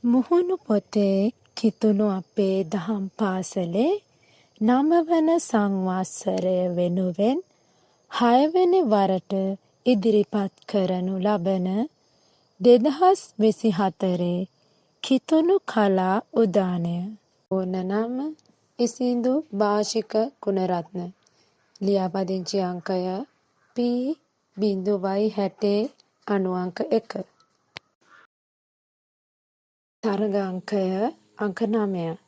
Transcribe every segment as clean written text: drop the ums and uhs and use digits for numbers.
මුහුණු පොතේ කිතුණු අපේ දහම් පාසලේ 9 වන සංවත්සරය වෙනුවෙන් 6 වෙනි වරට ඉදිරිපත් කරනු ලබන 2024 කිතුණු කලා උදානය. ඕන නම ඉසිඳු භාෂික ගුණරත්න. ලියාපදිංචි අංකය P.60 අංක 1. තරග අංකය අංක 9.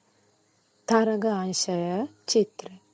තරග අංශය චිත්‍ර.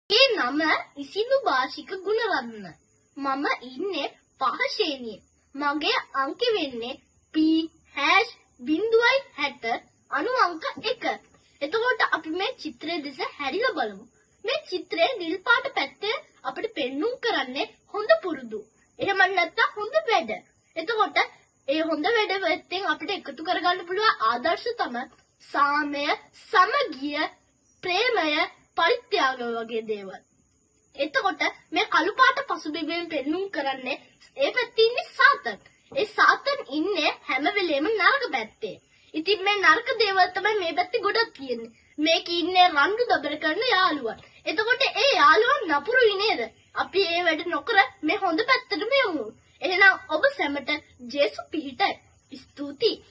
ඒ නම ඉසිඳු භාෂික ගුණරත්න. මම ඉන්නේ 5 ශ්‍රේණියේ. මගේ අංක වෙන්නේ P#060 අංක 1. එතකොට අපි මේ චිත්‍රය දෙස හැරිලා බලමු. මේ චිත්‍රයේ නිල් පාට පැත්තේ අපිට පෙන්눔 කරන්නේ හොඳ පුරුදු. එහෙම නැත්නම් හොඳ වැඩ. එතකොට ඒ හොඳ වැඩ වෙත්තෙන් අපිට එකතු කරගන්න පුළුවන් ආදර්ශ තමයි සාමය, සමගිය, ප්‍රේමය, පරිත්‍යාගය වගේ දේවල්. එතකොට මේ කළු පාට පසුබිමෙන් පෙන්눔 කරන්නේ ඒ පැත්තේ ඉන්නේ සාතන්. ඒ සාතන් ඉන්නේ හැම වෙලේම නරක පැත්තේ. ඉතින් මේ නරක දේවල් තමයි මේ පැත්තේ ගොඩක් තියෙන්නේ. මේක ඉන්නේ රණ්ඩු දබර කරන යාළුවා. එතකොට ඒ යාළුවා නපුරුයි නේද? අපි ඒ වැඩ නොකර මේ හොඳ පැත්තටම යමු. එහෙනම් ඔබ සැමට ජේසු පිහිටයි. ස්තුතියි.